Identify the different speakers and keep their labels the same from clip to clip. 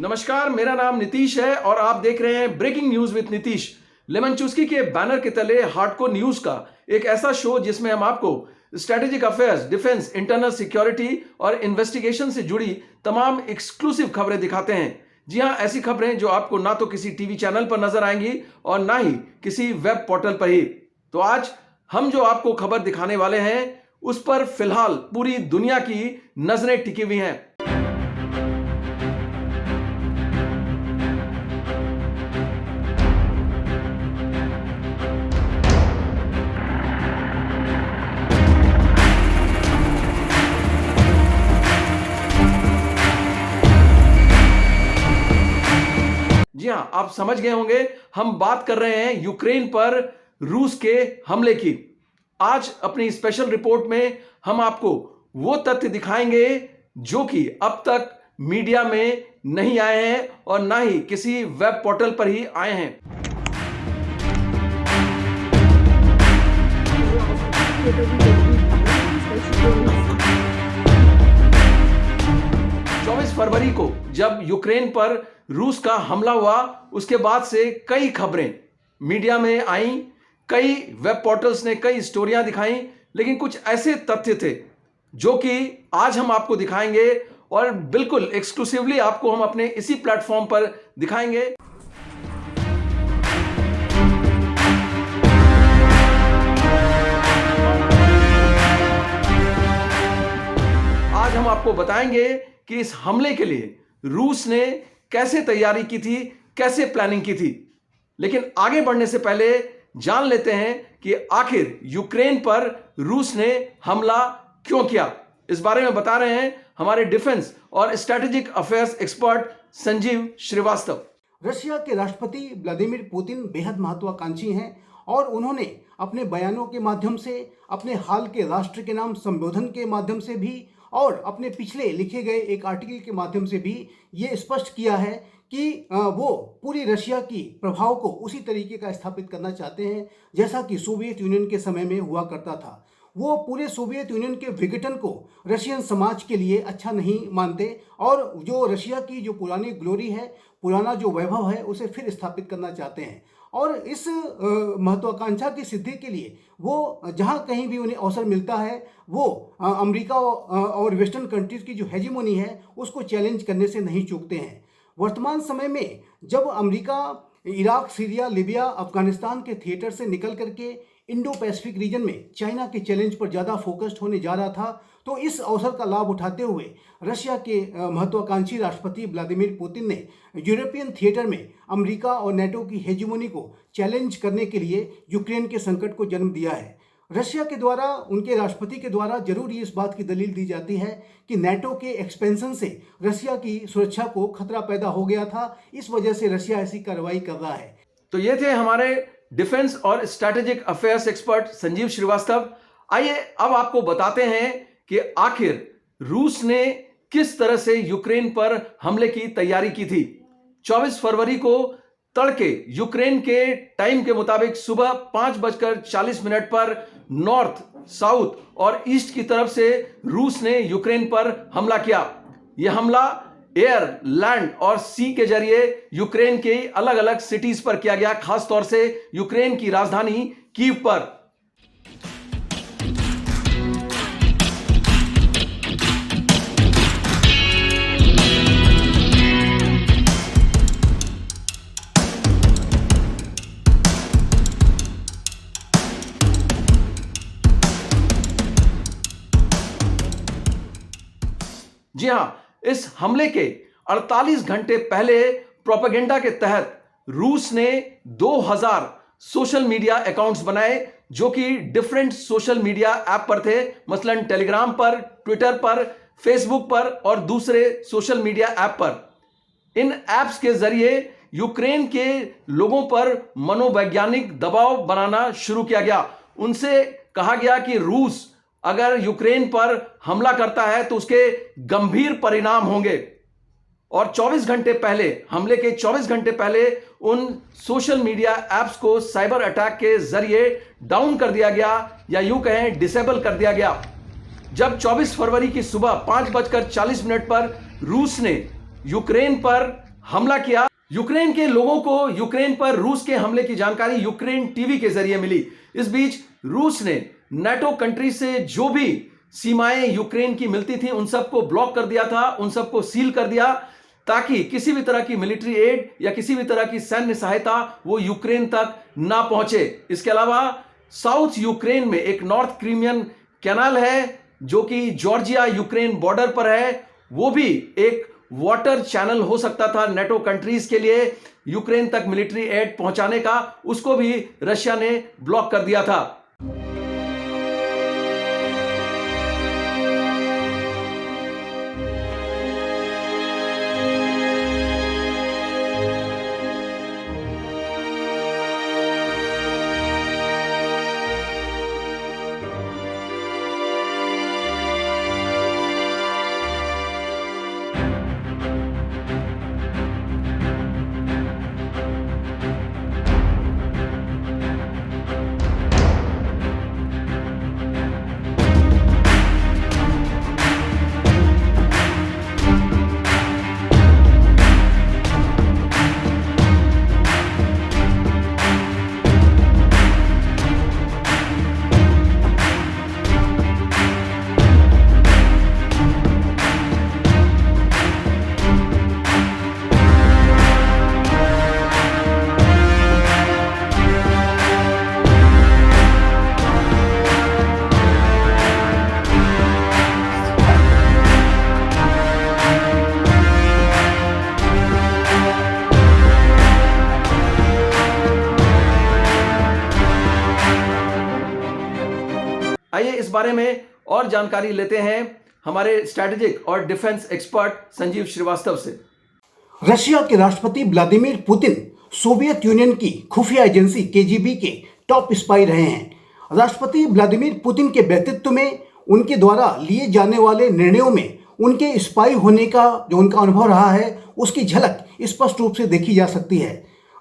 Speaker 1: नमस्कार, मेरा नाम नीतीश है और आप देख रहे हैं breaking news with Nitish. Lemon चुस्की के बैनर के तले हार्डकोर न्यूज का एक ऐसा शो जिसमें हम आपको strategic affairs, defence, internal security और इन्वेस्टिगेशन से जुड़ी तमाम एक्सक्लूसिव खबरें दिखाते हैं। जी हां, ऐसी खबरें जो आपको ना तो किसी टीवी चैनल पर नजर आएंगी और ना ही किसी वेब पोर्टल पर ही। तो आज हम जो आपको खबर दिखाने वाले हैं उस पर फिलहाल पूरी दुनिया की नजरें टिकी हुई हैं। जी हां, आप समझ गए होंगे, हम बात कर रहे हैं यूक्रेन पर रूस के हमले की। आज अपनी स्पेशल रिपोर्ट में हम आपको वो तथ्य दिखाएंगे जो कि अब तक मीडिया में नहीं आए हैं और ना ही किसी वेब पोर्टल पर ही आए हैं। 24 फरवरी को जब यूक्रेन पर रूस का हमला हुआ, उसके बाद से कई खबरें मीडिया में आईं, कई वेब पोर्टल्स ने कई स्टोरियां दिखाई, लेकिन कुछ ऐसे तथ्य थे जो कि आज हम आपको दिखाएंगे और बिल्कुल एक्सक्लूसिवली आपको हम अपने इसी प्लेटफॉर्म पर दिखाएंगे। आज हम आपको बताएंगे कि इस हमले के लिए रूस ने कैसे तैयारी की थी, कैसे प्लानिंग की थी। लेकिन आगे बढ़ने से पहले जान लेते हैं कि आखिर यूक्रेन पर रूस ने हमला क्यों किया। इस बारे में बता रहे हैं हमारे डिफेंस और strategic affairs expert Sanjeev Srivastava.
Speaker 2: Russia के राष्ट्रपति व्लादिमीर पुतिन बेहद महत्वाकांक्षी हैं और उन्होंने अपने बयानों के माध्यम से, अपने हाल के राष्ट्र के नाम संबोधन के माध्यम से भी और अपने पिछले लिखे गए एक आर्टिकल के माध्यम से भी ये स्पष्ट किया है कि वो पूरी रशिया की प्रभाव को उसी तरीके का स्थापित करना चाहते हैं जैसा कि सोवियत यूनियन के समय में हुआ करता था। वो पूरे सोवियत यूनियन के विघटन को रशियन समाज के लिए अच्छा नहीं मानते और जो रशिया की जो पुरानी ग्लोरी है, पुराना जो वैभव है, उसे फिर स्थापित करना चाहते हैं। और इस महत्वाकांक्षा की सिद्धि के लिए वो जहाँ कहीं भी उन्हें अवसर मिलता है वो अमेरिका और वेस्टर्न कंट्रीज़ की जो हेजीमोनी है उसको चैलेंज करने से नहीं चूकते हैं। वर्तमान समय में जब America Iraq, Syria, Libya, Afghanistan के थिएटर से निकल करके इंडो पैसिफिक रीजन में चाइना के चैलेंज पर ज़्यादा फोकस्ड होने जा रहा था, तो इस अवसर का लाभ उठाते हुए रशिया के महत्वाकांक्षी राष्ट्रपति व्लादिमीर पुतिन ने यूरोपियन थिएटर में अमेरिका और नेटो की हेजीमोनी को चैलेंज करने के लिए यूक्रेन के संकट को जन्म दिया है। रशिया के द्वारा, उनके राष्ट्रपति के द्वारा जरूर इस बात की दलील दी जाती है कि नेटो के एक्सपेंशन से रशिया की सुरक्षा को खतरा पैदा हो गया था, इस वजह से रशिया ऐसी कार्रवाई कर रहा है।
Speaker 1: तो ये थे हमारे डिफेंस और strategic affairs expert Sanjeev Srivastava. आइए अब आपको बताते हैं कि आखिर रूस ने किस तरह से यूक्रेन पर हमले की तैयारी की थी। 24 फरवरी को तड़के यूक्रेन के टाइम के मुताबिक सुबह 5:40 पर नॉर्थ, साउथ और ईस्ट की तरफ से रूस ने यूक्रेन पर हमला किया। यह हमला एयर, लैंड और सी के जरिए यूक्रेन के अलग अलग सिटीज पर किया गया, खासतौर से यूक्रेन की राजधानी कीव पर। जी हां, इस हमले के 48 घंटे पहले प्रोपेगेंडा के तहत रूस ने 2000 सोशल मीडिया अकाउंट्स बनाए जो कि डिफरेंट सोशल मीडिया ऐप पर थे, मसलन टेलीग्राम पर, ट्विटर पर, फेसबुक पर और दूसरे सोशल मीडिया ऐप पर। इन ऐप्स के जरिए यूक्रेन के लोगों पर मनोवैज्ञानिक दबाव बनाना शुरू किया गया। उनसे कहा गया कि रूस अगर यूक्रेन पर हमला करता है तो उसके गंभीर परिणाम होंगे। और 24 घंटे पहले, हमले के 24 घंटे पहले उन सोशल मीडिया ऐप्स को साइबर अटैक के जरिए डाउन कर दिया गया या यूं कहें डिसेबल कर दिया गया। जब 24 फरवरी की सुबह 5:40 पर रूस ने यूक्रेन पर हमला किया। यूक्रेन के लोगों को यूक्रेन पर रूस के हमले की जानकारी यूक्रेन टीवी के जरिए मिली। इस बीच रूस ने नाटो कंट्री से जो भी सीमाएं यूक्रेन की मिलती थी उन सबको ब्लॉक कर दिया था, उन सबको सील कर दिया, ताकि किसी भी तरह की मिलिट्री एड या किसी भी तरह की सैन्य सहायता वो यूक्रेन तक ना पहुंचे। इसके अलावा साउथ यूक्रेन में एक नॉर्थ क्रीमियन कैनाल है जो कि जॉर्जिया यूक्रेन बॉर्डर पर है, वो भी एक वाटर चैनल हो सकता था नाटो कंट्रीज के लिए यूक्रेन तक मिलिट्री एड पहुंचाने का, उसको भी रशिया ने ब्लॉक कर दिया था। आइए इस बारे में और जानकारी लेते हैं हमारे स्ट्रैटेजिक और डिफेंस एक्सपर्ट संजीव श्रीवास्तव से।
Speaker 2: रशिया के राष्ट्रपति व्लादिमीर पुतिन सोवियत यूनियन की खुफिया एजेंसी केजीबी के टॉप स्पाई रहे हैं। राष्ट्रपति व्लादिमीर पुतिन के व्यक्तित्व में उनके द्वारा लिए जाने वाले निर्णयों में उनके स्पाई होने का जो उनका अनुभव रहा है उसकी झलक स्पष्ट रूप से देखी जा सकती है।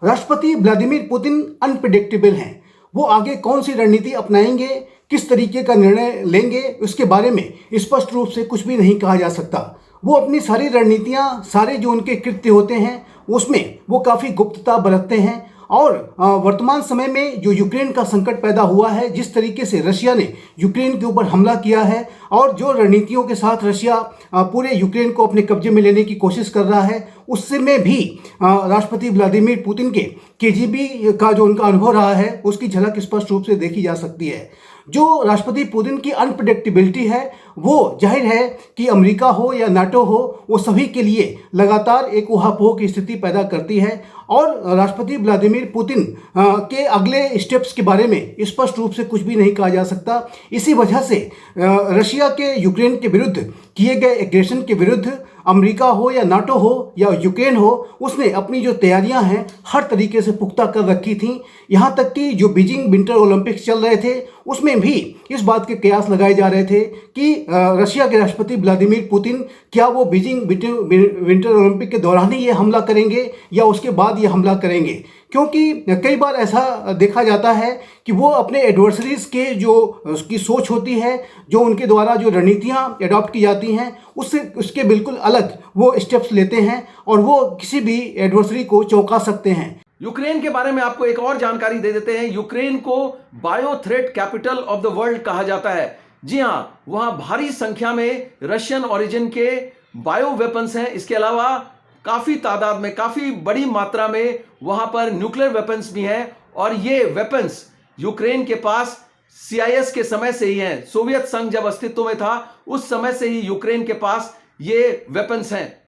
Speaker 2: राष्ट्रपति व्लादिमीर पुतिन अनप्रिडिक्टेबल हैं। वो आगे कौन सी रणनीति अपनाएंगे, किस तरीके का निर्णय लेंगे, उसके बारे में स्पष्ट रूप से कुछ भी नहीं कहा जा सकता। वो अपनी सारी रणनीतियाँ, सारे जो उनके कृत्य होते हैं उसमें वो काफ़ी गुप्तता बरतते हैं। और वर्तमान समय में जो यूक्रेन का संकट पैदा हुआ है, जिस तरीके से रशिया ने यूक्रेन के ऊपर हमला किया है और जो रणनीतियों के साथ रशिया पूरे यूक्रेन को अपने कब्जे में लेने की कोशिश कर रहा है, उससे में भी राष्ट्रपति व्लादिमीर पुतिन के केजीबी का जो उनका अनुभव रहा है उसकी झलक स्पष्ट रूप से देखी जा सकती है। जो राष्ट्रपति पुतिन की अनप्रेडिक्टेबिलिटी है वो जाहिर है कि अमेरिका हो या नाटो हो, वो सभी के लिए लगातार एक ऊहापोह की स्थिति पैदा करती है। और राष्ट्रपति व्लादिमीर पुतिन के अगले स्टेप्स के बारे में स्पष्ट रूप से कुछ भी नहीं कहा जा सकता। इसी वजह से रशिया के यूक्रेन के विरुद्ध किए गए एग्रेशन के विरुद्ध अमेरिका हो या नाटो हो या यूक्रेन हो, उसने अपनी जो तैयारियां हैं हर तरीके से पुख्ता कर रखी थी। यहाँ तक कि जो बीजिंग विंटर ओलंपिक्स चल रहे थे उसमें भी इस बात के कयास लगाए जा रहे थे कि रशिया के राष्ट्रपति व्लादिमीर पुतिन क्या वो बीजिंग विंटर ओलंपिक के दौरान ही ये हमला करेंगे या उसके बाद ये हमला करेंगे, क्योंकि कई बार ऐसा देखा जाता है कि वो अपने एडवर्सरीज के जो उसकी सोच होती है, जो उनके द्वारा जो रणनीतियाँ एडॉप्ट की जाती हैं उसके बिल्कुल अलग वो स्टेप्स लेते हैं और वो किसी भी एडवर्सरी को चौंका सकते हैं।
Speaker 1: यूक्रेन के बारे में आपको एक और जानकारी दे देते हैं। यूक्रेन को bio threat capital of the world कहा जाता है। जी हां, वहां भारी संख्या में रशियन ओरिजिन के बायो वेपन्स हैं। इसके अलावा काफी तादाद में, काफी बड़ी मात्रा में वहां पर न्यूक्लियर वेपन्स भी हैं। और ये वेपन्स यूक्रेन के पास CIS के समय से ही हैं। सोवियत संघ जब अस्तित्व में था उस समय से ही यूक्रेन के पास ये वेपन्स हैं।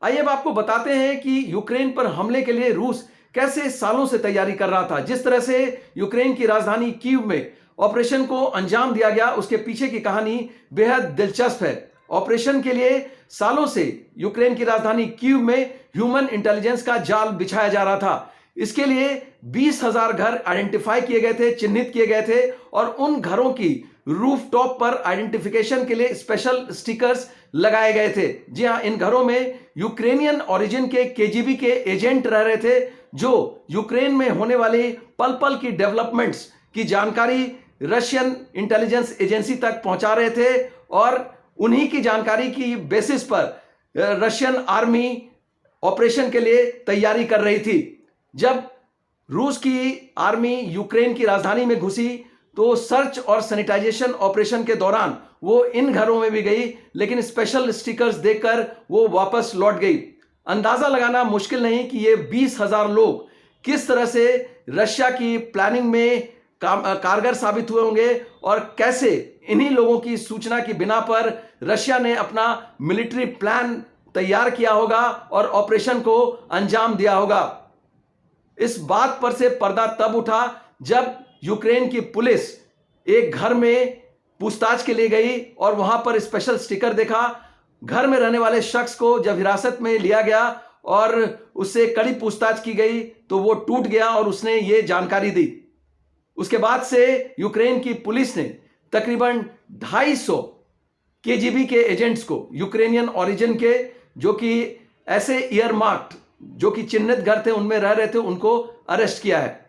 Speaker 1: आइए अब आपको बताते हैं कि यूक्रेन पर हमले के लिए रूस कैसे सालों से तैयारी कर रहा था। जिस तरह से यूक्रेन की राजधानी कीव में ऑपरेशन को अंजाम दिया गया, उसके पीछे की कहानी बेहद दिलचस्प है। ऑपरेशन के लिए सालों से यूक्रेन की राजधानी कीव में ह्यूमन इंटेलिजेंस का जाल बिछाया जा रहा था। इसके लिए 20,000 घर आइडेंटिफाई किए गए थे, चिन्हित किए गए थे और उन घरों की रूफटॉप पर आइडेंटिफिकेशन के लिए स्पेशल स्टिकर्स लगाए गए थे। जी हां, इन घरों में यूक्रेनियन ओरिजिन के केजीबी के एजेंट रह रहे थे, जो यूक्रेन में होने वाली पल पल की डेवलपमेंट्स की जानकारी रशियन इंटेलिजेंस एजेंसी तक पहुंचा रहे थे और उन्हीं की जानकारी की बेसिस पर रशियन आर्मी ऑपरेशन के लिए तैयारी कर रही थी। जब रूस की आर्मी यूक्रेन की राजधानी में घुसी तो सर्च और सैनिटाइजेशन ऑपरेशन के दौरान वो इन घरों में भी गई, लेकिन स्पेशल स्टिकर्स देखकर वो वापस लौट गई। अंदाजा लगाना मुश्किल नहीं कि ये 20,000 लोग किस तरह से रशिया की प्लानिंग में कारगर साबित हुए होंगे और कैसे इन्हीं लोगों की सूचना की बिना पर रशिया ने अपना मिलिट्री प्लान तैयार किया होगा और ऑपरेशन को अंजाम दिया होगा। इस बात पर से पर्दा तब उठा जब यूक्रेन की पुलिस एक घर में पूछताछ के लिए गई और वहां पर स्पेशल स्टिकर देखा। घर में रहने वाले शख्स को जब हिरासत में लिया गया और उससे कड़ी पूछताछ की गई तो वो टूट गया और उसने ये जानकारी दी। उसके बाद से यूक्रेन की पुलिस ने तकरीबन 250 केजीबी के एजेंट्स को यूक्रेनियन ओरिजिन के, जो कि ऐसे ईयरमार्क्ड, जो कि चिन्हित घर थे उनमें रह रहे थे, उनको अरेस्ट किया है।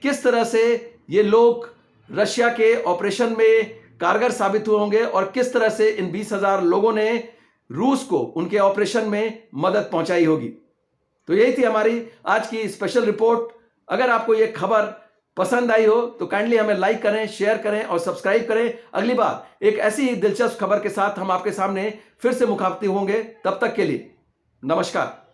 Speaker 1: किस तरह से ये लोग रशिया के ऑपरेशन में कारगर साबित हुए होंगे और किस तरह से इन 20,000 लोगों ने रूस को उनके ऑपरेशन में मदद पहुंचाई होगी। तो यही थी हमारी आज की स्पेशल रिपोर्ट। अगर आपको ये खबर पसंद आई हो तो काइंडली हमें लाइक करें, शेयर करें और सब्सक्राइब करें। अगली बार एक ऐसी ही दिलचस्प खबर के साथ हम आपके सामने फिर से मुखातिब होंगे। तब तक के लिए नमस्कार।